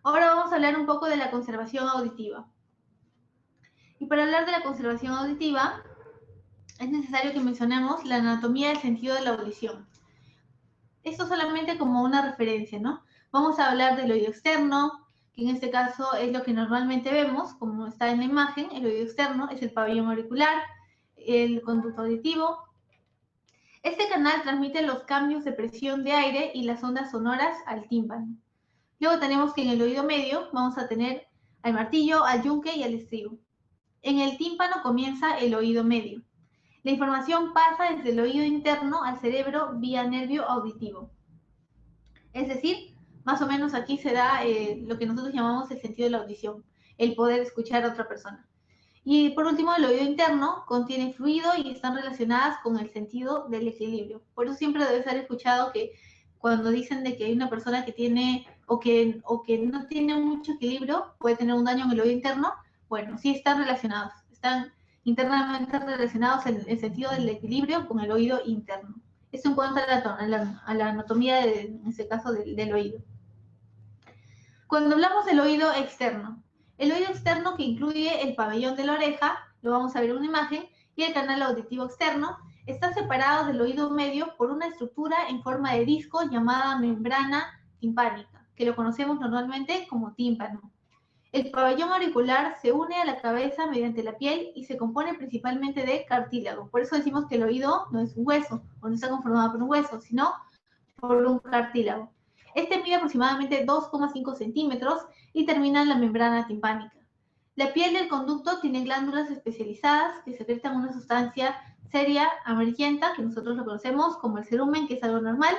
Ahora vamos a hablar un poco de la conservación auditiva. Y para hablar de la conservación auditiva, es necesario que mencionemos la anatomía del sentido de la audición. Esto solamente como una referencia, ¿no? Vamos a hablar del oído externo, que en este caso es lo que normalmente vemos, como está en la imagen. El oído externo es el pabellón auricular, el conducto auditivo. Este canal transmite los cambios de presión de aire y las ondas sonoras al tímpano. Luego tenemos que en el oído medio vamos a tener al martillo, al yunque y al estribo. En el tímpano comienza el oído medio. La información pasa desde el oído interno al cerebro vía nervio auditivo. Es decir, más o menos aquí se da lo que nosotros llamamos el sentido de la audición, el poder escuchar a otra persona. Y por último, el oído interno contiene fluido y están relacionadas con el sentido del equilibrio. Por eso siempre debes haber escuchado que cuando dicen de que hay una persona que tiene o que no tiene mucho equilibrio, puede tener un daño en el oído interno, bueno, sí están relacionados, están internamente relacionados en el sentido del equilibrio con el oído interno. Esto en cuanto a la anatomía, en este caso, del oído. Cuando hablamos del oído externo, el oído externo que incluye el pabellón de la oreja, lo vamos a ver en una imagen, y el canal auditivo externo, está separado del oído medio por una estructura en forma de disco llamada membrana timpánica, que lo conocemos normalmente como tímpano. El pabellón auricular se une a la cabeza mediante la piel y se compone principalmente de cartílago. Por eso decimos que el oído no es un hueso, o no está conformado por un hueso, sino por un cartílago. Este mide aproximadamente 2,5 centímetros y termina en la membrana timpánica. La piel del conducto tiene glándulas especializadas que secretan una sustancia seria amarillenta, que nosotros lo conocemos como el cerumen, que es algo normal,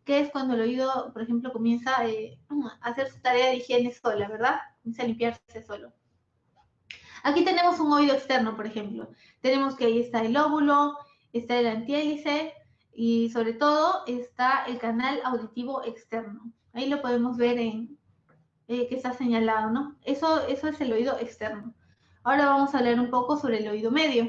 que es cuando el oído, por ejemplo, comienza a hacer su tarea de higiene sola, ¿verdad? Comienza a limpiarse solo. Aquí tenemos un oído externo, por ejemplo. Tenemos que ahí está el lóbulo, está el antihélice y sobre todo está el canal auditivo externo. Ahí lo podemos ver en que está señalado, ¿no? Eso es el oído externo. Ahora vamos a hablar un poco sobre el oído medio.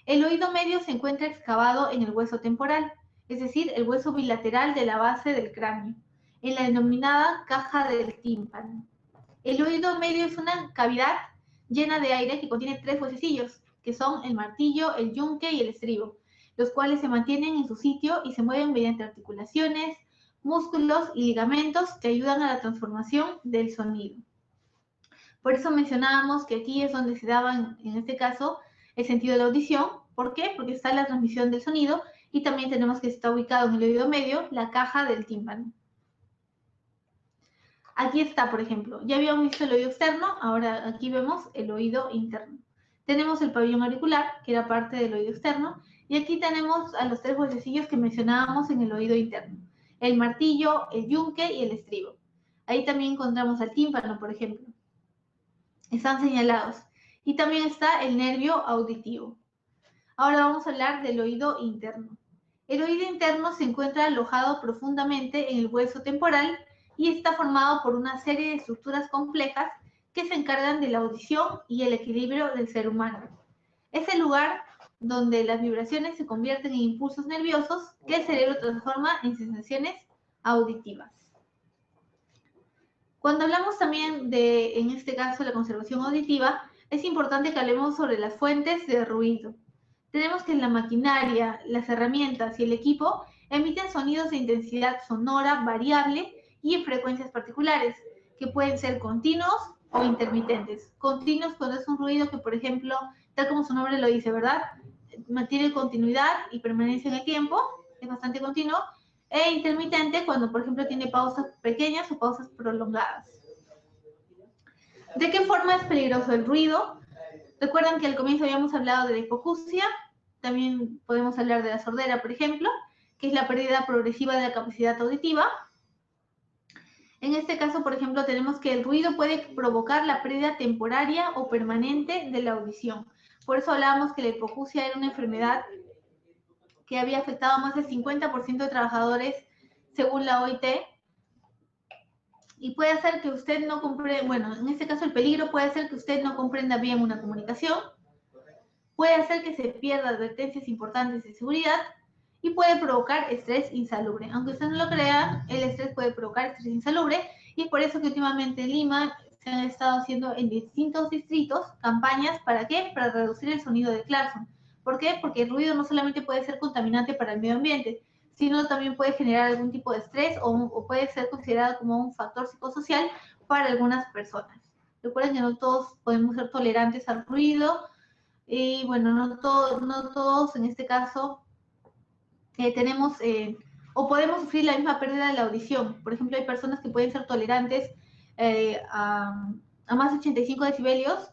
El oído medio se encuentra excavado en el hueso temporal, es decir, el hueso bilateral de la base del cráneo, en la denominada caja del tímpano. El oído medio es una cavidad llena de aire que contiene tres huesecillos, que son el martillo, el yunque y el estribo, los cuales se mantienen en su sitio y se mueven mediante articulaciones, músculos y ligamentos que ayudan a la transformación del sonido. Por eso mencionábamos que aquí es donde se daba, en este caso, el sentido de la audición. ¿Por qué? Porque está la transmisión del sonido y también tenemos que está ubicado en el oído medio la caja del tímpano. Aquí está, por ejemplo, ya habíamos visto el oído externo, ahora aquí vemos el oído interno. Tenemos el pabellón auricular, que era parte del oído externo, y aquí tenemos a los tres huesecillos que mencionábamos en el oído interno. El martillo, el yunque y el estribo. Ahí también encontramos al tímpano, por ejemplo. Están señalados. Y también está el nervio auditivo. Ahora vamos a hablar del oído interno. El oído interno se encuentra alojado profundamente en el hueso temporal y está formado por una serie de estructuras complejas que se encargan de la audición y el equilibrio del ser humano. Es el lugar donde las vibraciones se convierten en impulsos nerviosos que el cerebro transforma en sensaciones auditivas. Cuando hablamos también de, en este caso, la conservación auditiva, es importante que hablemos sobre las fuentes de ruido. Tenemos que la maquinaria, las herramientas y el equipo emiten sonidos de intensidad sonora variable y en frecuencias particulares, que pueden ser continuos o intermitentes. Continuos cuando es un ruido que, por ejemplo, tal como su nombre lo dice, ¿verdad? Mantiene continuidad y permanencia en el tiempo, es bastante continuo, e intermitente cuando, por ejemplo, tiene pausas pequeñas o pausas prolongadas. ¿De qué forma es peligroso el ruido? Recuerdan que al comienzo habíamos hablado de la hipoacusia, también podemos hablar de la sordera, por ejemplo, que es la pérdida progresiva de la capacidad auditiva. En este caso, por ejemplo, tenemos que el ruido puede provocar la pérdida temporaria o permanente de la audición. Por eso hablábamos que la hipoacusia era una enfermedad que había afectado a más del 50% de trabajadores según la OIT, y puede hacer que usted no comprenda, bueno, en este caso el peligro puede ser que usted no comprenda bien una comunicación, puede hacer que se pierda advertencias importantes de seguridad y puede provocar estrés insalubre. Aunque usted no lo crea, el estrés puede provocar estrés insalubre y es por eso que últimamente en Lima se han estado haciendo en distintos distritos campañas, ¿para qué? Para reducir el sonido del claxon. ¿Por qué? Porque el ruido no solamente puede ser contaminante para el medio ambiente, sino también puede generar algún tipo de estrés o puede ser considerado como un factor psicosocial para algunas personas. Recuerden que no todos podemos ser tolerantes al ruido y bueno, no todos en este caso tenemos o podemos sufrir la misma pérdida de la audición. Por ejemplo, hay personas que pueden ser tolerantes a más de 85 decibelios.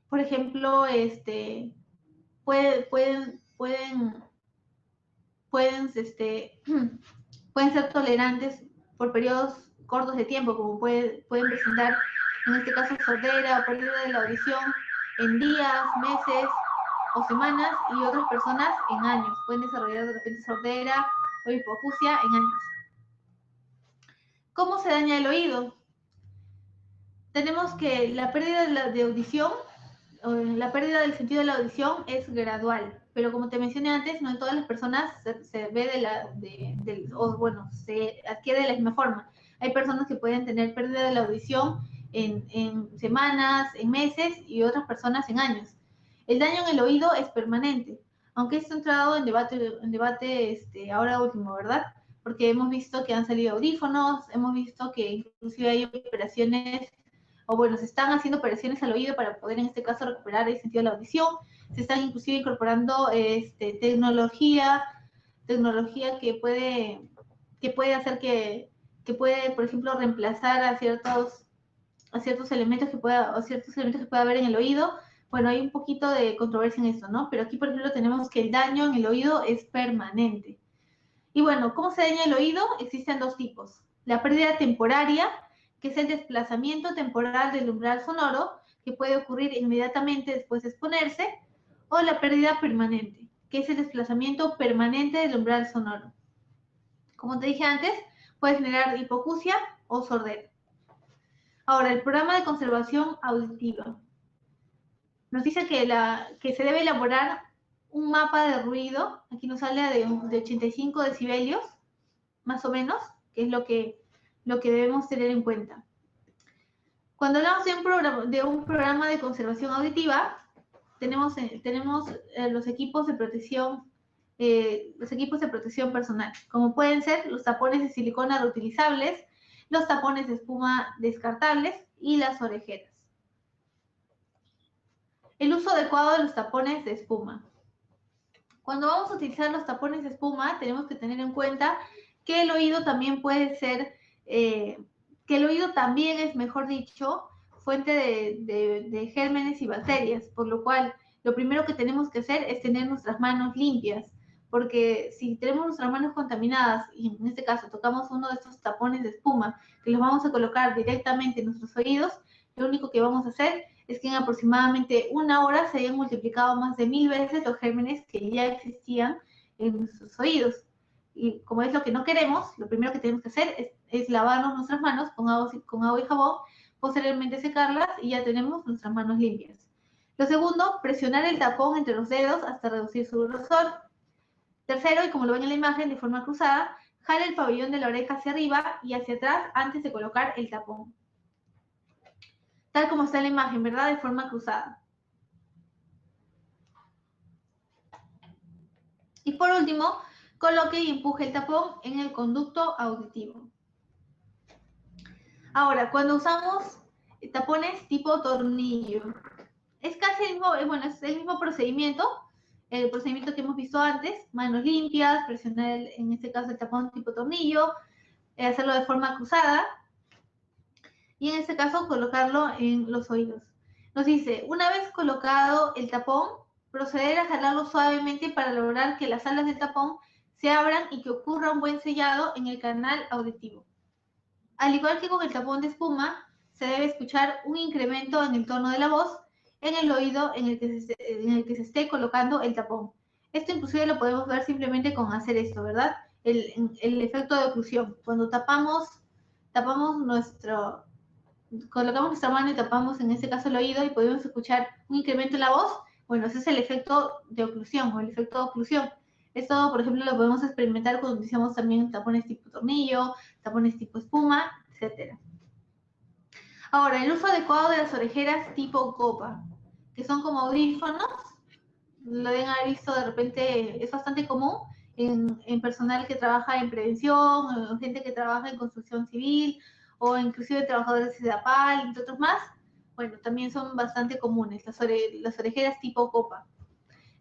Por ejemplo, pueden ser tolerantes por periodos cortos de tiempo, como pueden presentar, en este caso, sordera o pérdida de la audición en días, meses o semanas, y otras personas en años. Pueden desarrollar de repente sordera o hipoacusia en años. ¿Cómo se daña el oído? Tenemos que la pérdida de audición, la pérdida del sentido de la audición es gradual, pero como te mencioné antes, no en todas las personas se ve se adquiere de la misma forma. Hay personas que pueden tener pérdida de la audición en semanas, en meses, y otras personas en años. El daño en el oído es permanente, aunque esto ha entrado en debate ahora último, ¿verdad? Porque hemos visto que han salido audífonos, hemos visto que inclusive hay operaciones, o bueno, se están haciendo operaciones al oído para poder en este caso recuperar el sentido de la audición. Se están inclusive incorporando tecnología que puede hacer que puede, por ejemplo, reemplazar a ciertos elementos que pueda haber en el oído. Bueno, hay un poquito de controversia en eso, ¿no? Pero aquí, por ejemplo, tenemos que el daño en el oído es permanente. Y bueno, ¿cómo se daña el oído? Existen dos tipos. La pérdida temporaria, que es el desplazamiento temporal del umbral sonoro, que puede ocurrir inmediatamente después de exponerse, o la pérdida permanente, que es el desplazamiento permanente del umbral sonoro. Como te dije antes, puede generar hipoacusia o sordera. Ahora, el programa de conservación auditiva nos dice que se debe elaborar un mapa de ruido. Aquí nos habla de 85 decibelios, más o menos, que es lo que debemos tener en cuenta. Cuando hablamos de un programa de conservación auditiva, tenemos los equipos de protección personal, como pueden ser los tapones de silicona reutilizables, los tapones de espuma descartables y las orejeras. El uso adecuado de los tapones de espuma. Cuando vamos a utilizar los tapones de espuma, tenemos que tener en cuenta que el oído también puede ser, que el oído también es, mejor dicho, fuente de gérmenes y bacterias, por lo cual lo primero que tenemos que hacer es tener nuestras manos limpias, porque si tenemos nuestras manos contaminadas, y en este caso tocamos uno de estos tapones de espuma, que los vamos a colocar directamente en nuestros oídos, lo único que vamos a hacer es que en aproximadamente una hora se hayan multiplicado más de 1000 veces los gérmenes que ya existían en nuestros oídos. Y como es lo que no queremos, lo primero que tenemos que hacer es lavarnos nuestras manos con agua y jabón, posteriormente secarlas y ya tenemos nuestras manos limpias. Lo segundo, presionar el tapón entre los dedos hasta reducir su grosor. Tercero, y como lo ven en la imagen de forma cruzada, jale el pabellón de la oreja hacia arriba y hacia atrás antes de colocar el tapón. Tal como está en la imagen, ¿verdad? De forma cruzada. Y por último, coloque y empuje el tapón en el conducto auditivo. Ahora, cuando usamos tapones tipo tornillo, es casi el mismo, es el mismo procedimiento, el procedimiento que hemos visto antes: manos limpias, presionar en este caso el tapón tipo tornillo, hacerlo de forma cruzada, y en este caso colocarlo en los oídos. Nos dice, una vez colocado el tapón, proceder a jalarlo suavemente para lograr que las alas del tapón se abran y que ocurra un buen sellado en el canal auditivo. Al igual que con el tapón de espuma, se debe escuchar un incremento en el tono de la voz en el oído en el que se esté colocando el tapón. Esto inclusive lo podemos ver simplemente con hacer esto, ¿verdad? El efecto de oclusión. Cuando colocamos nuestra mano y tapamos en este caso el oído y podemos escuchar un incremento en la voz. Bueno, ese es el efecto de oclusión o el efecto de oclusión. Esto, por ejemplo, lo podemos experimentar cuando utilizamos también tapones tipo tornillo, tapones tipo espuma, etc. Ahora, el uso adecuado de las orejeras tipo copa, que son como audífonos, lo deben haber visto de repente, es bastante común en personal que trabaja en prevención, en gente que trabaja en construcción civil, o inclusive trabajadores de APAL, entre otros más. Bueno, también son bastante comunes las orejeras tipo copa.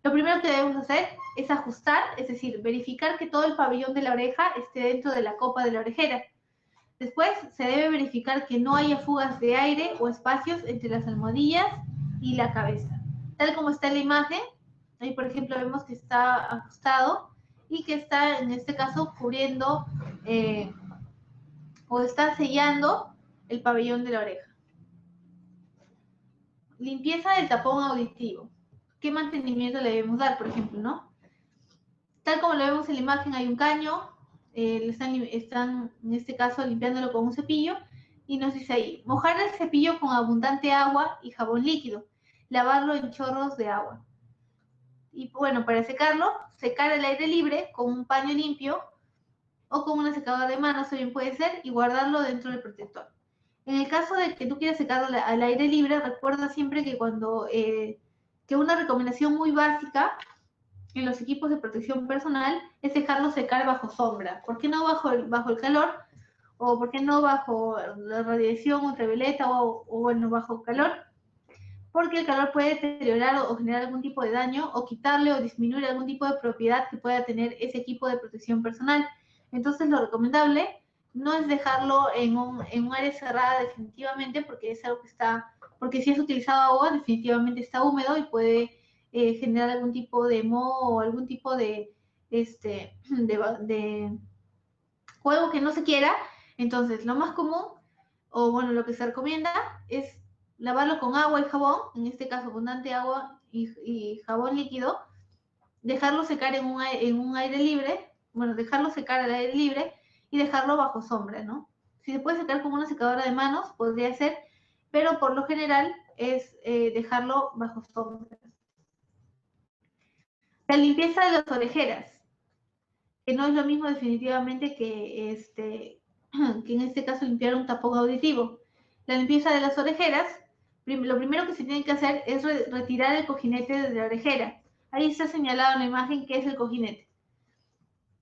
Lo primero que debemos hacer es ajustar, es decir, verificar que todo el pabellón de la oreja esté dentro de la copa de la orejera. Después se debe verificar que no haya fugas de aire o espacios entre las almohadillas y la cabeza. Tal como está en la imagen, ahí por ejemplo vemos que está ajustado y que está en este caso cubriendo o está sellando el pabellón de la oreja. Limpieza del tapón auditivo. ¿Qué mantenimiento le debemos dar, por ejemplo, no? Tal como lo vemos en la imagen, hay un caño, están en este caso limpiándolo con un cepillo y nos dice ahí, mojar el cepillo con abundante agua y jabón líquido, lavarlo en chorros de agua. Y bueno, para secarlo, secar al aire libre con un paño limpio o con una secadora de manos también puede ser y guardarlo dentro del protector. En el caso de que tú quieras secarlo al aire libre, recuerda siempre que que una recomendación muy básica en los equipos de protección personal es dejarlo secar bajo sombra. ¿Por qué no bajo el calor? ¿O por qué no bajo la radiación ultravioleta o bueno, bajo calor? Porque el calor puede deteriorar o generar algún tipo de daño o quitarle o disminuir algún tipo de propiedad que pueda tener ese equipo de protección personal. Entonces, lo recomendable no es dejarlo en un área cerrada definitivamente porque es algo que está, porque si es utilizado agua, definitivamente está húmedo y puede generar algún tipo de moho o algún tipo de juego que no se quiera. Entonces, lo más común, o bueno, lo que se recomienda es lavarlo con agua y jabón, en este caso abundante agua y jabón líquido, dejarlo secar en un aire libre, bueno, dejarlo secar al aire libre y dejarlo bajo sombra, ¿no? Si se puede secar con una secadora de manos, podría ser, pero por lo general es dejarlo bajo sombra. La limpieza de las orejeras, que no es lo mismo definitivamente que en este caso limpiar un tapón auditivo. La limpieza de las orejeras, lo primero que se tiene que hacer es retirar el cojinete de la orejera. Ahí está señalado en la imagen qué es el cojinete.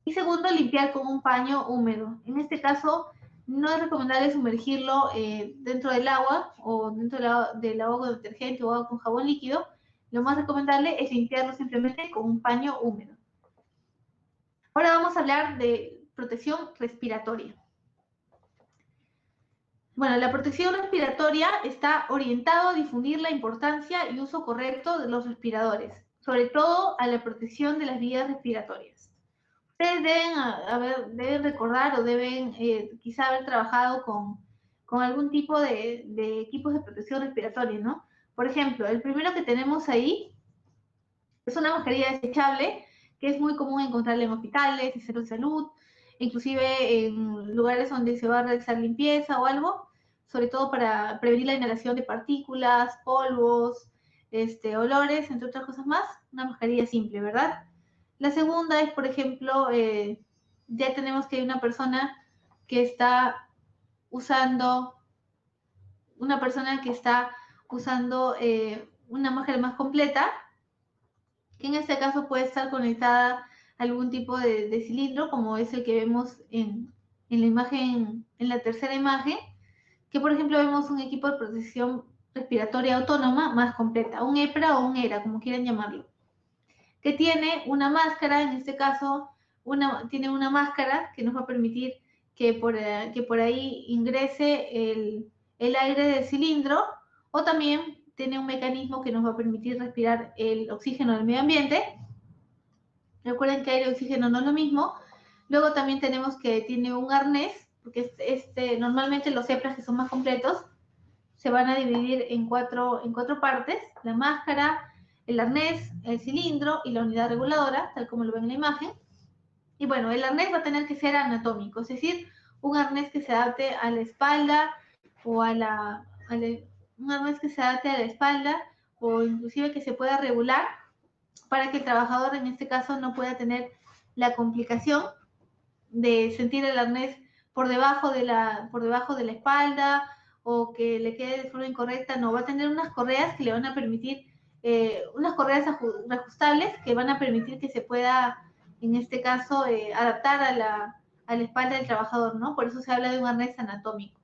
Y segundo, limpiar con un paño húmedo. En este caso, no es recomendable sumergirlo dentro del agua o dentro del agua con detergente o agua con jabón líquido. Lo más recomendable es limpiarlo simplemente con un paño húmedo. Ahora vamos a hablar de protección respiratoria. Bueno, la protección respiratoria está orientado a difundir la importancia y uso correcto de los respiradores, sobre todo a la protección de las vías respiratorias. Ustedes deben recordar o deben quizá haber trabajado con algún tipo de equipos de protección respiratoria, ¿no? Por ejemplo, el primero que tenemos ahí es una mascarilla desechable que es muy común encontrarla en hospitales, en centros de salud, inclusive en lugares donde se va a realizar limpieza o algo, sobre todo para prevenir la inhalación de partículas, polvos, olores, entre otras cosas más, una mascarilla simple, ¿verdad? La segunda es, por ejemplo, ya tenemos que hay una persona que está usando, una máscara más completa, que en este caso puede estar conectada a algún tipo de cilindro, como es el que vemos en la imagen, en la tercera imagen, que por ejemplo vemos un equipo de protección respiratoria autónoma más completa, un EPRA o un ERA, como quieran llamarlo, que tiene una máscara, en este caso, tiene una máscara que nos va a permitir que por ahí ingrese el aire del cilindro, o también tiene un mecanismo que nos va a permitir respirar el oxígeno del medio ambiente. Recuerden que aire y oxígeno no es lo mismo. Luego también tenemos que tiene un arnés, porque normalmente los EPRAs que son más completos se van a dividir en cuatro partes: la máscara, el arnés, el cilindro y la unidad reguladora, tal como lo ven en la imagen. Y bueno, el arnés va a tener que ser anatómico, es decir, un arnés que se adapte a la espalda o un arnés que se adapte a la espalda o inclusive que se pueda regular para que el trabajador en este caso no pueda tener la complicación de sentir el arnés por debajo de la espalda o que le quede de forma incorrecta. No, va a tener unas correas que le van a permitir, unas correas reajustables que van a permitir que se pueda, en este caso, adaptar a la espalda del trabajador, ¿no? Por eso se habla de un arnés anatómico.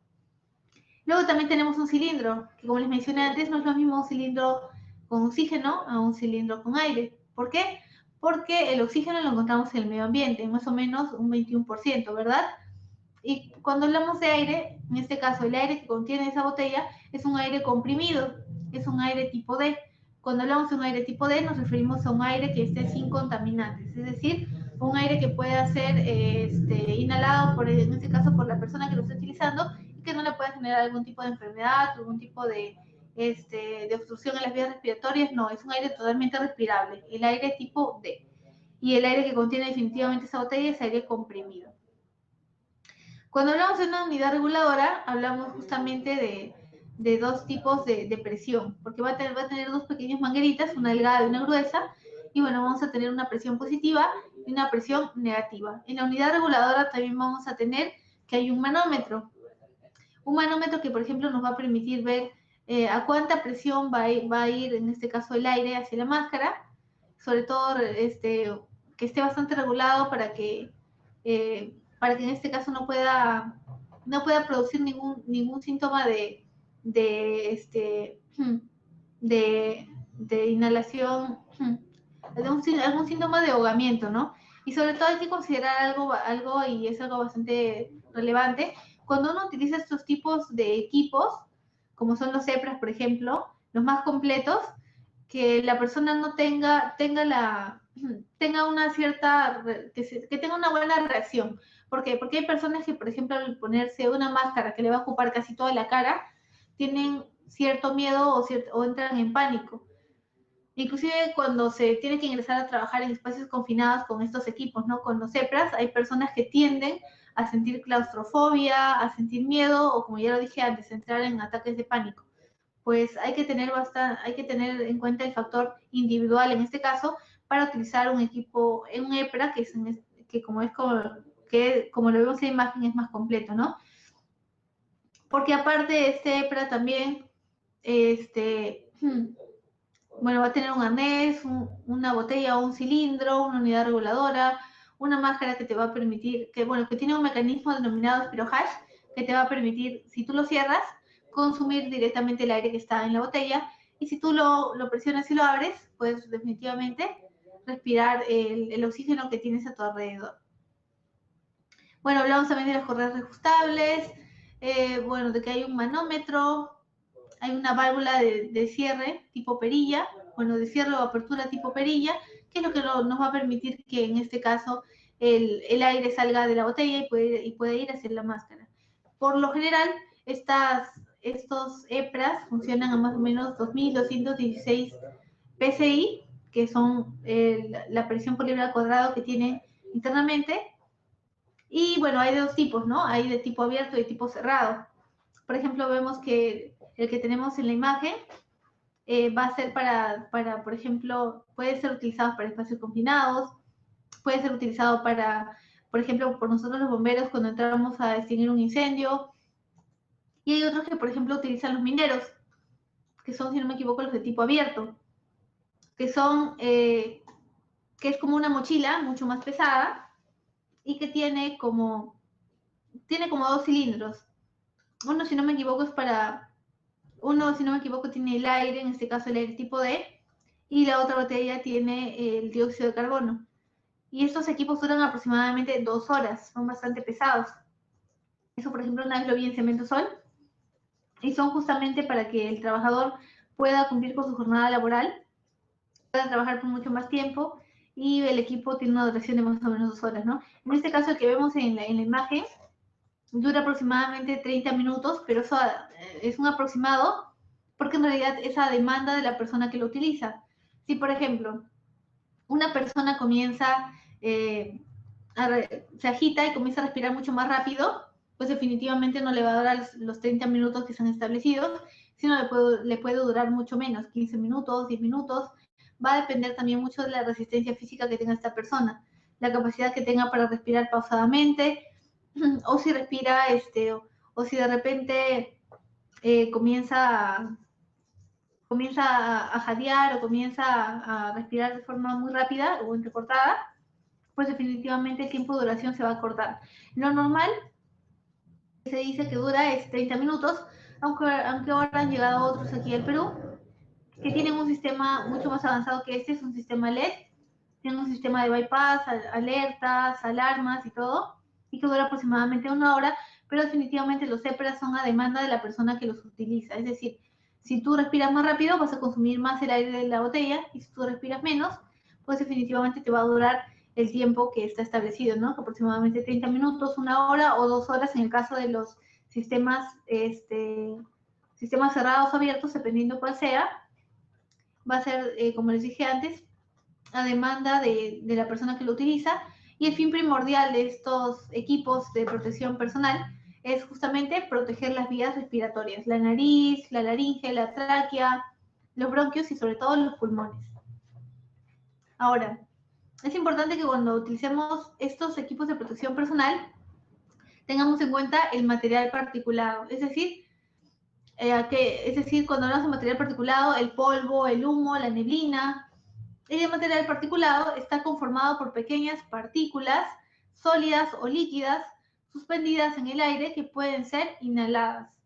Luego también tenemos un cilindro, que como les mencioné antes, no es lo mismo un cilindro con oxígeno a un cilindro con aire. ¿Por qué? Porque el oxígeno lo encontramos en el medio ambiente, más o menos un 21%, ¿verdad? Y cuando hablamos de aire, en este caso el aire que contiene esa botella es un aire comprimido, es un aire tipo D. Cuando hablamos de un aire tipo D nos referimos a un aire que esté sin contaminantes, es decir, un aire que pueda ser inhalado, en este caso, por la persona que lo está utilizando y que no le pueda generar algún tipo de enfermedad, algún tipo de obstrucción en las vías respiratorias. No, es un aire totalmente respirable, el aire tipo D. Y el aire que contiene definitivamente esa botella es aire comprimido. Cuando hablamos de una unidad reguladora, hablamos justamente de dos tipos de presión, porque va a tener dos pequeñas mangueritas, una delgada y una gruesa, y bueno, vamos a tener una presión positiva y una presión negativa. En la unidad reguladora también vamos a tener que hay un manómetro que, por ejemplo, nos va a permitir ver a cuánta presión va a ir, en este caso, el aire hacia la máscara, sobre todo que esté bastante regulado para que en este caso no pueda producir ningún síntoma de inhalación, algún síntoma de ahogamiento, ¿no? Y sobre todo hay que considerar algo y es algo bastante relevante. Cuando uno utiliza estos tipos de equipos, como son los EPRAS, por ejemplo, los más completos, que la persona no tenga una cierta, que tenga una buena reacción. ¿Por qué? Porque hay personas que, por ejemplo, al ponerse una máscara que le va a ocupar casi toda la cara, tienen cierto miedo o entran en pánico. Inclusive cuando se tiene que ingresar a trabajar en espacios confinados con estos equipos, ¿no? Con los EPRAS, hay personas que tienden a sentir claustrofobia, a sentir miedo o, como ya lo dije antes, entrar en ataques de pánico. Pues hay que tener en cuenta el factor individual en este caso para utilizar un equipo, un EPRA que como lo vemos en la imagen es más completo, ¿no? Porque aparte de este EPRA también, bueno, va a tener un arnés, una botella o un cilindro, una unidad reguladora, una máscara que te va a permitir, que tiene un mecanismo denominado Spirohash, que te va a permitir, si tú lo cierras, consumir directamente el aire que está en la botella, y si tú lo presionas y lo abres, puedes definitivamente respirar el oxígeno que tienes a tu alrededor. Bueno, hablamos también de las correas reajustables, de que hay un manómetro, hay una válvula de cierre tipo perilla, de cierre o apertura tipo perilla, que es lo que nos va a permitir que en este caso el aire salga de la botella y puede ir hacia la máscara. Por lo general, estos EPRAS funcionan a más o menos 2.216 PSI, que son la presión por libra al cuadrado que tiene internamente. Y bueno, hay de dos tipos, ¿no? Hay de tipo abierto y de tipo cerrado. Por ejemplo, vemos que el que tenemos en la imagen va a ser para, por ejemplo, puede ser utilizado para espacios confinados, puede ser utilizado para, por ejemplo, por nosotros los bomberos cuando entramos a extinguir un incendio. Y hay otros que, por ejemplo, utilizan los mineros, que son, si no me equivoco, los de tipo abierto, que es como una mochila mucho más pesada y que tiene como dos cilindros. Uno, si no me equivoco, tiene el aire, en este caso el aire tipo D, y la otra botella tiene el dióxido de carbono. Y estos equipos duran aproximadamente 2 horas, son bastante pesados. Eso, por ejemplo, una vez lo vi en Cemento Sol, y son justamente para que el trabajador pueda cumplir con su jornada laboral, pueda trabajar por mucho más tiempo, y el equipo tiene una duración de más o menos 2 horas, ¿no? En este caso, el que vemos en la imagen, dura aproximadamente 30 minutos, pero eso es un aproximado porque en realidad es a demanda de la persona que lo utiliza. Si, por ejemplo, una persona se agita y comienza a respirar mucho más rápido, pues definitivamente no le va a dar los 30 minutos que están establecidos, sino le puede durar mucho menos, 15 minutos, 10 minutos. Va a depender también mucho de la resistencia física que tenga esta persona, la capacidad que tenga para respirar pausadamente, o si respira, o si de repente comienza a jadear o comienza a respirar de forma muy rápida o entrecortada, pues definitivamente el tiempo de duración se va a cortar. Lo normal se dice que dura es 30 minutos, aunque ahora han llegado otros aquí al Perú que tienen un sistema mucho más avanzado que este, es un sistema LED, tiene un sistema de bypass, alertas, alarmas y todo, y que dura aproximadamente 1 hora, pero definitivamente los EPRAs son a demanda de la persona que los utiliza, es decir, si tú respiras más rápido vas a consumir más el aire de la botella, y si tú respiras menos, pues definitivamente te va a durar el tiempo que está establecido, ¿no? Aproximadamente 30 minutos, 1 hora o 2 horas en el caso de los sistemas, sistemas cerrados o abiertos, dependiendo cuál sea. Va a ser, como les dije antes, a demanda de la persona que lo utiliza. Y el fin primordial de estos equipos de protección personal es justamente proteger las vías respiratorias, la nariz, la laringe, la tráquea, los bronquios y sobre todo los pulmones. Ahora, es importante que cuando utilicemos estos equipos de protección personal tengamos en cuenta el material particulado, es decir, cuando hablamos de material particulado, el polvo, el humo, la neblina. El material particulado está conformado por pequeñas partículas sólidas o líquidas suspendidas en el aire que pueden ser inhaladas.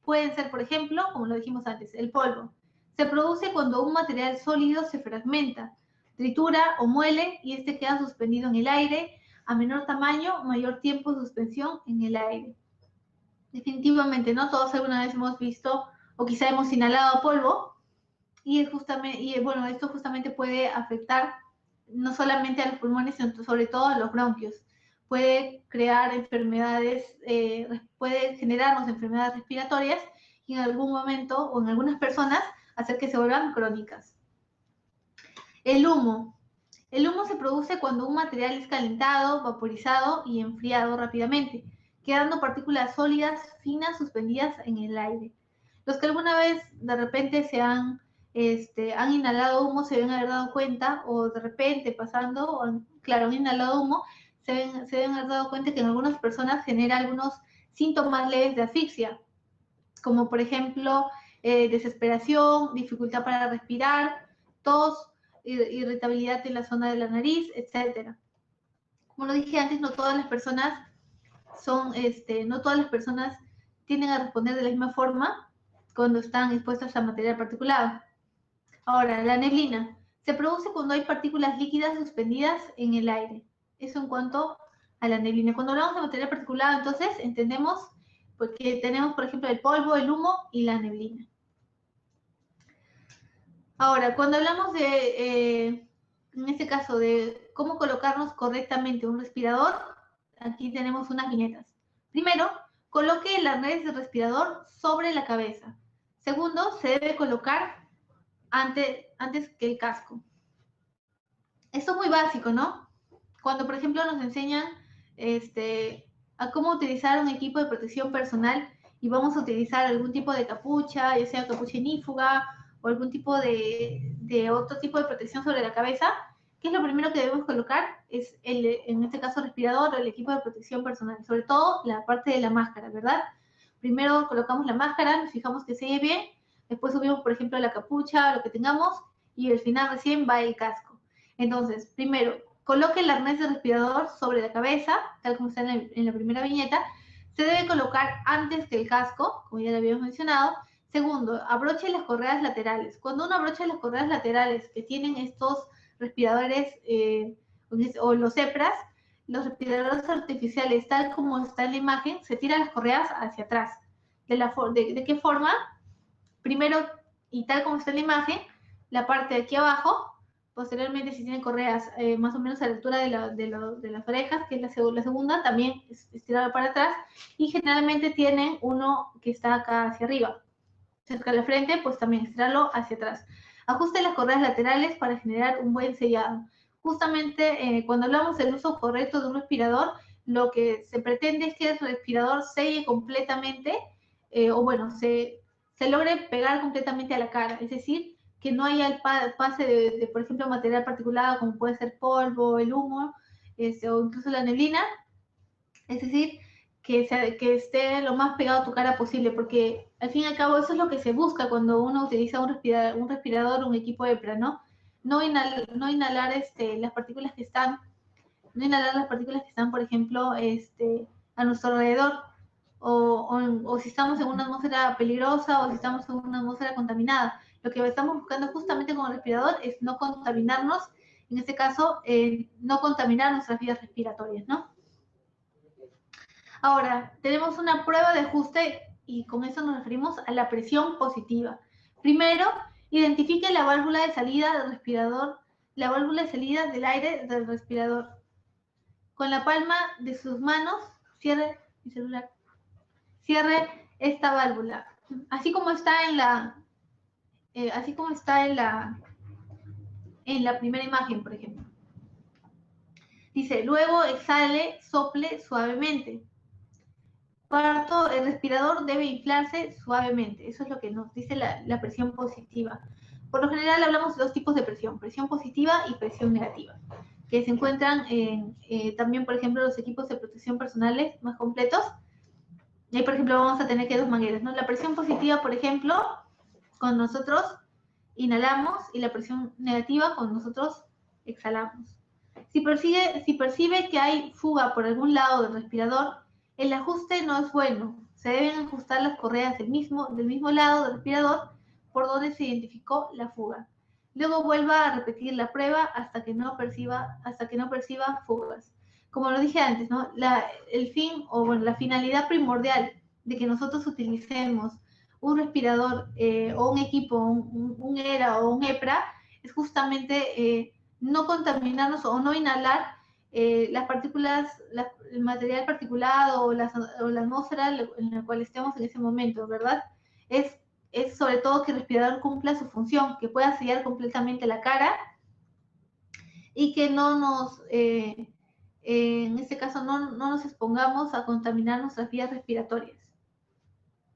Pueden ser, por ejemplo, como lo dijimos antes, el polvo. Se produce cuando un material sólido se fragmenta, tritura o muele y este queda suspendido en el aire. A menor tamaño, mayor tiempo de suspensión en el aire. Definitivamente, ¿no? Todos alguna vez hemos visto o quizá hemos inhalado polvo y bueno, esto justamente puede afectar no solamente a los pulmones, sino sobre todo a los bronquios. Puede crear enfermedades, puede generarnos enfermedades respiratorias y en algún momento o en algunas personas hacer que se vuelvan crónicas. El humo. El humo se produce cuando un material es calentado, vaporizado y enfriado rápidamente, quedando partículas sólidas finas suspendidas en el aire. Los que alguna vez de repente han inhalado humo se deben haber dado cuenta, o de repente pasando, han inhalado humo, se deben haber dado cuenta que en algunas personas genera algunos síntomas leves de asfixia, como por ejemplo desesperación, dificultad para respirar, tos, irritabilidad en la zona de la nariz, etc. Como lo dije antes, no todas las personas tienden a responder de la misma forma cuando están expuestas a material particulado. Ahora, la neblina se produce cuando hay partículas líquidas suspendidas en el aire. Eso en cuanto a la neblina. Cuando hablamos de material particulado, entonces entendemos que tenemos, por ejemplo, el polvo, el humo y la neblina. Ahora, cuando hablamos en este caso, de cómo colocarnos correctamente un respirador, aquí tenemos unas viñetas. Primero, coloque el arnés de respirador sobre la cabeza. Segundo, se debe colocar antes que el casco. Esto es muy básico, ¿no? Cuando, por ejemplo, nos enseñan a cómo utilizar un equipo de protección personal y vamos a utilizar algún tipo de capucha, ya sea capucha inífuga o algún tipo de otro tipo de protección sobre la cabeza, ¿qué es lo primero que debemos colocar? Es, en este caso, el respirador o el equipo de protección personal, sobre todo la parte de la máscara, ¿verdad? Primero colocamos la máscara, nos fijamos que se ve bien, después subimos, por ejemplo, la capucha, lo que tengamos, y al final recién va el casco. Entonces, primero, coloque el arnés de respirador sobre la cabeza, tal como está en la primera viñeta. Se debe colocar antes que el casco, como ya lo habíamos mencionado. Segundo, abroche las correas laterales. Cuando uno abrocha las correas laterales que tienen estos respiradores o los EPRAs, los respiradores artificiales, tal como está en la imagen, se tiran las correas hacia atrás. ¿De qué forma? Primero, y tal como está en la imagen, la parte de aquí abajo. Posteriormente, si tienen correas más o menos a la altura de las orejas, que es la segunda, también estirarlo para atrás. Y generalmente tienen uno que está acá hacia arriba. Cerca de la frente, pues también estirarlo hacia atrás. Ajuste las correas laterales para generar un buen sellado. Justamente cuando hablamos del uso correcto de un respirador, lo que se pretende es que el respirador selle completamente, se se logre pegar completamente a la cara, es decir, que no haya el pase de, por ejemplo, material particulado como puede ser polvo, el humo, o incluso la neblina, es decir, que esté lo más pegado a tu cara posible, porque al fin y al cabo eso es lo que se busca cuando uno utiliza un respirador, un equipo EPRA, ¿no? No inhalar las partículas que están, no inhalar las partículas que están, por ejemplo, a nuestro alrededor, o si estamos en una atmósfera peligrosa o si estamos en una atmósfera contaminada. Lo que estamos buscando justamente con el respirador es no contaminarnos, en este caso, no contaminar nuestras vías respiratorias, ¿no? Ahora, tenemos una prueba de ajuste y con eso nos referimos a la presión positiva. Primero, identifique la válvula de salida del respirador, la válvula de salida del aire del respirador. Con la palma de sus manos, cierre mi celular. Cierre esta válvula. Así como está en la primera imagen, por ejemplo. Dice, luego exhale, sople suavemente. Cuarto, el respirador debe inflarse suavemente. Eso es lo que nos dice la presión positiva. Por lo general hablamos de dos tipos de presión positiva y presión negativa, que se encuentran también, por ejemplo, los equipos de protección personales más completos. Y ahí, por ejemplo, vamos a tener que dos mangueras, ¿no? La presión positiva, por ejemplo, cuando nosotros inhalamos, y la presión negativa cuando nosotros exhalamos. Si percibe que hay fuga por algún lado del respirador, el ajuste no es bueno. Se deben ajustar las correas del mismo lado del respirador por donde se identificó la fuga. Luego vuelva a repetir la prueba hasta que no perciba fugas. Como lo dije antes, ¿no? El fin, o bueno, la finalidad primordial de que nosotros utilicemos un respirador o un equipo, un ERA o un EPRA, es justamente no contaminarnos o no inhalar las partículas, el material particulado o la atmósfera en la cual estemos en ese momento, ¿verdad? Es sobre todo que el respirador cumpla su función, que pueda sellar completamente la cara y que no nos, en este caso, no nos expongamos a contaminar nuestras vías respiratorias.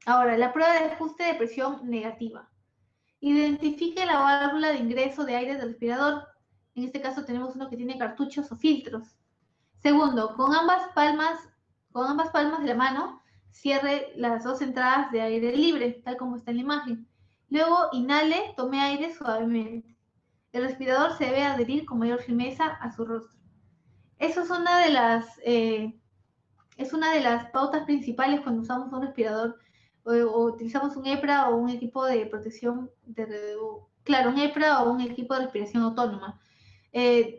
Ahora, la prueba de ajuste de presión negativa. Identifique la válvula de ingreso de aire del respirador. En este caso tenemos uno que tiene cartuchos o filtros. Segundo, con ambas palmas de la mano, cierre las dos entradas de aire libre, tal como está en la imagen. Luego, inhale, tome aire suavemente. El respirador se debe adherir con mayor firmeza a su rostro. Eso es una de las pautas principales cuando usamos un respirador o utilizamos un EPRA o un equipo de protección, un EPRA o un equipo de respiración autónoma.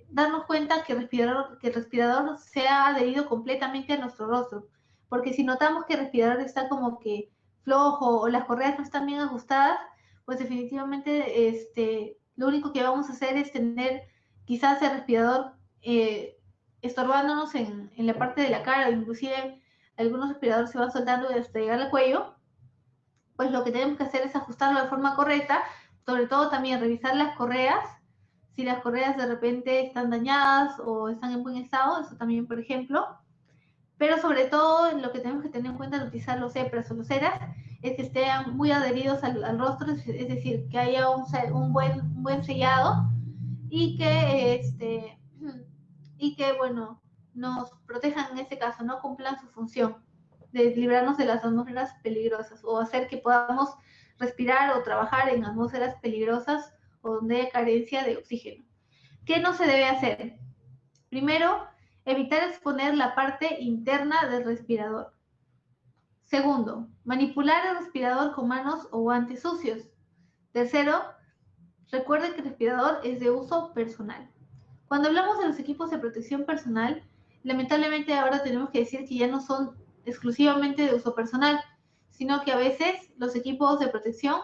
Darnos cuenta que el respirador se ha adherido completamente a nuestro rostro, porque si notamos que el respirador está como que flojo o las correas no están bien ajustadas, pues definitivamente lo único que vamos a hacer es tener quizás el respirador estorbándonos en la parte de la cara, inclusive algunos respiradores se van soltando hasta llegar al cuello. Pues lo que tenemos que hacer es ajustarlo de forma correcta, sobre todo también revisar las correas, si las correas de repente están dañadas o están en buen estado, eso también, por ejemplo. Pero sobre todo lo que tenemos que tener en cuenta al utilizar los EPRAs o los ERAs es que estén muy adheridos al rostro, es decir, que haya un buen sellado y que bueno, nos protejan en este caso, no cumplan su función de librarnos de las atmósferas peligrosas o hacer que podamos respirar o trabajar en atmósferas peligrosas o donde hay carencia de oxígeno. ¿Qué no se debe hacer? Primero, evitar exponer la parte interna del respirador. Segundo, manipular el respirador con manos o guantes sucios. Tercero, recuerde que el respirador es de uso personal. Cuando hablamos de los equipos de protección personal, lamentablemente ahora tenemos que decir que ya no son exclusivamente de uso personal, sino que a veces los equipos de protección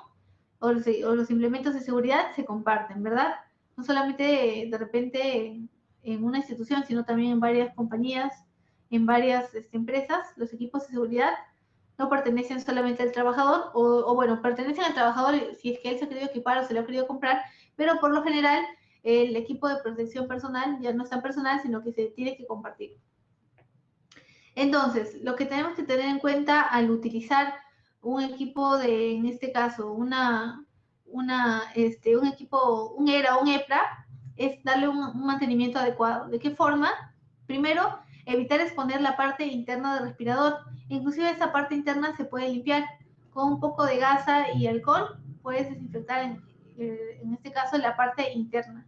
o los implementos de seguridad se comparten, ¿verdad? No solamente de repente en una institución, sino también en varias compañías, en varias empresas, los equipos de seguridad no pertenecen solamente al trabajador, o bueno, pertenecen al trabajador si es que él se ha querido equipar o se lo ha querido comprar, pero por lo general el equipo de protección personal ya no es tan personal, sino que se tiene que compartir. Entonces, lo que tenemos que tener en cuenta al utilizar un equipo de, en este caso, un equipo, un ERA o un EPRA, es darle un mantenimiento adecuado. ¿De qué forma? Primero, evitar exponer la parte interna del respirador. Inclusive esa parte interna se puede limpiar con un poco de gasa y alcohol. Puedes desinfectar en este caso la parte interna.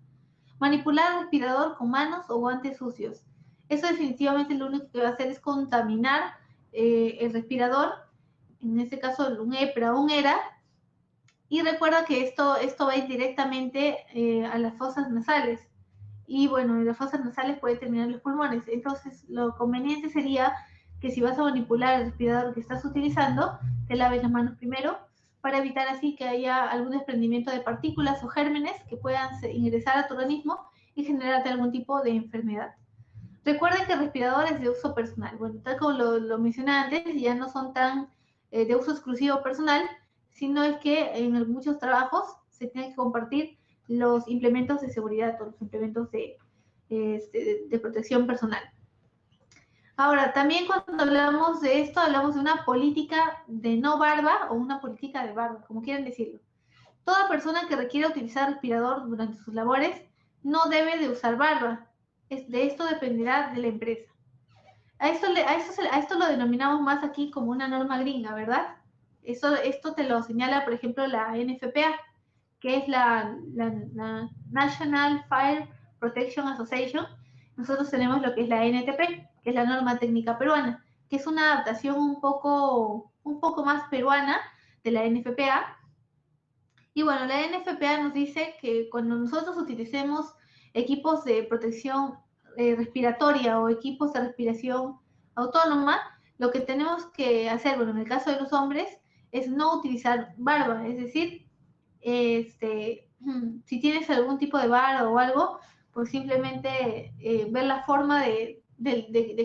Manipular el respirador con manos o guantes sucios. Eso definitivamente lo único que va a hacer es contaminar el respirador, en este caso un EPRA o un ERA, y recuerda que esto va a ir directamente a las fosas nasales. Y bueno, en las fosas nasales puede terminar los pulmones. Entonces, lo conveniente sería que si vas a manipular el respirador que estás utilizando, te laves las manos primero para evitar así que haya algún desprendimiento de partículas o gérmenes que puedan ingresar a tu organismo y generarte algún tipo de enfermedad. Recuerden que el respirador es de uso personal. Bueno, tal como lo mencioné antes, ya no son tan de uso exclusivo personal, sino es que en muchos trabajos se tienen que compartir los implementos de seguridad o los implementos de protección personal. Ahora, también cuando hablamos de esto, hablamos de una política de no barba o una política de barba, como quieran decirlo. Toda persona que requiera utilizar respirador durante sus labores no debe de usar barba. De esto dependerá de la empresa. A esto lo denominamos más aquí como una norma gringa, ¿verdad? Esto te lo señala, por ejemplo, la NFPA, que es la National Fire Protection Association. Nosotros tenemos lo que es la NTP, que es la norma técnica peruana, que es una adaptación un poco más peruana de la NFPA. Y bueno, la NFPA nos dice que cuando nosotros utilicemos equipos de protección respiratoria o equipos de respiración autónoma, lo que tenemos que hacer, bueno, en el caso de los hombres, es no utilizar barba, es decir, si tienes algún tipo de barba o algo, pues simplemente ver la forma de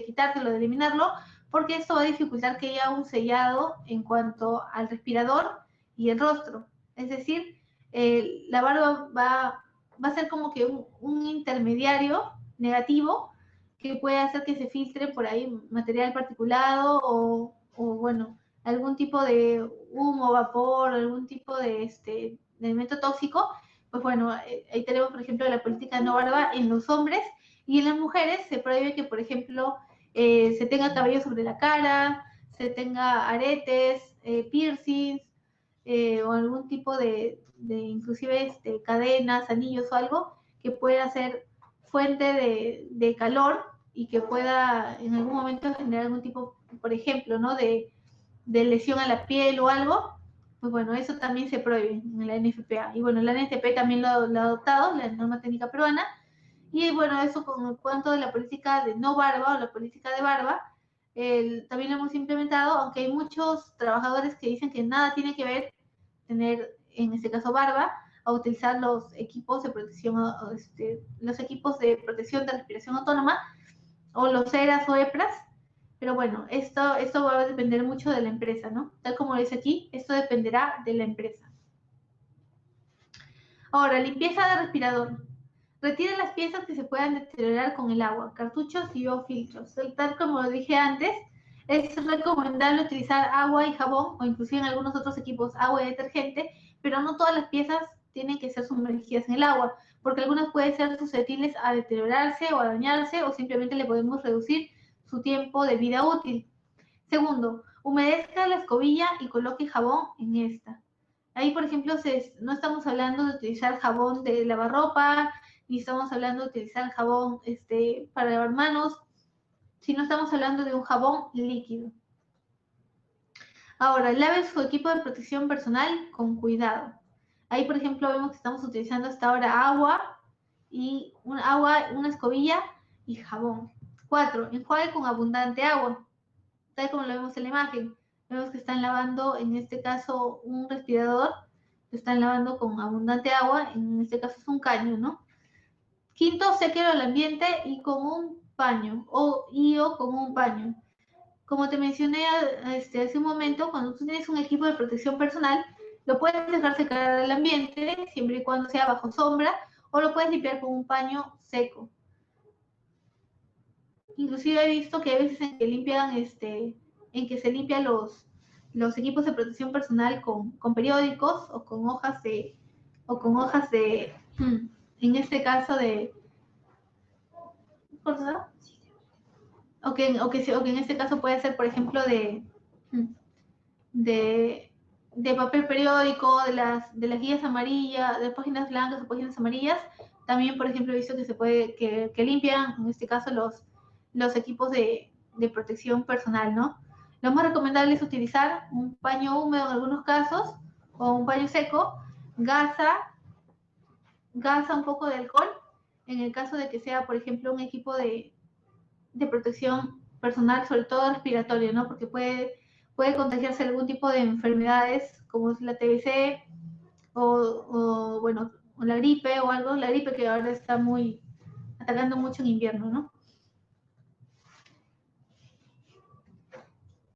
quitártelo, de eliminarlo, porque esto va a dificultar que haya un sellado en cuanto al respirador y el rostro. Es decir, la barba va a ser como que un intermediario negativo que puede hacer que se filtre por ahí material particulado bueno, algún tipo de humo, vapor, algún tipo de elemento tóxico. Pues bueno, ahí tenemos, por ejemplo, la política de no barba en los hombres, y en las mujeres se prohíbe que, por ejemplo, se tenga cabello sobre la cara, se tenga aretes, piercings, o algún tipo de inclusive cadenas, anillos o algo que pueda ser fuente de calor y que pueda en algún momento generar algún tipo, por ejemplo, ¿no? de lesión a la piel o algo. Pues bueno, eso también se prohíbe en la NFPA. Y bueno, la NTP también lo ha adoptado, la norma técnica peruana. Y bueno, eso con cuanto de la política de no barba o la política de barba, también lo hemos implementado, aunque hay muchos trabajadores que dicen que nada tiene que ver tener, en este caso, barba, a utilizar los equipos de protección, los equipos de protección de respiración autónoma, o los ERAs o EPRAS. Pero bueno, esto va a depender mucho de la empresa, ¿no? Tal como dice aquí, esto dependerá de la empresa. Ahora, limpieza de respirador. Retire las piezas que se puedan deteriorar con el agua, cartuchos y o filtros. Tal como lo dije antes, es recomendable utilizar agua y jabón, o inclusive en algunos otros equipos agua y detergente, pero no todas las piezas tienen que ser sumergidas en el agua, porque algunas pueden ser susceptibles a deteriorarse o a dañarse, o simplemente le podemos reducir su tiempo de vida útil. Segundo, humedezca la escobilla y coloque jabón en esta. Ahí, por ejemplo, no estamos hablando de utilizar jabón de lavarropa, ni estamos hablando de utilizar jabón para lavar manos, sino estamos hablando de un jabón líquido. Ahora, lave su equipo de protección personal con cuidado. Ahí, por ejemplo, vemos que estamos utilizando hasta ahora agua, una escobilla y jabón. 4. Enjuague con abundante agua, tal como lo vemos en la imagen. Vemos que están lavando, en este caso, un respirador, lo están lavando con abundante agua, en este caso es un caño, ¿no? Quinto, séquelo al ambiente y con un paño, o con un paño. Como te mencioné hace un momento, cuando tú tienes un equipo de protección personal, lo puedes dejar secar al ambiente, siempre y cuando sea bajo sombra, o lo puedes limpiar con un paño seco. Inclusive he visto que hay veces en que se limpian los equipos de protección personal con periódicos o con hojas de, en este caso de, ¿cosa? O que en este caso puede ser, por ejemplo, de, de papel periódico, de las guías amarillas, de páginas blancas o páginas amarillas. También, por ejemplo, he visto que se puede, que limpian, en este caso, los equipos de protección personal, ¿no? Lo más recomendable es utilizar un paño húmedo en algunos casos o un paño seco, gasa un poco de alcohol en el caso de que sea, por ejemplo, un equipo de protección personal, sobre todo respiratorio, ¿no? Porque puede contagiarse algún tipo de enfermedades como es la TBC bueno, o la gripe o algo, la gripe que ahora está atacando mucho en invierno, ¿no?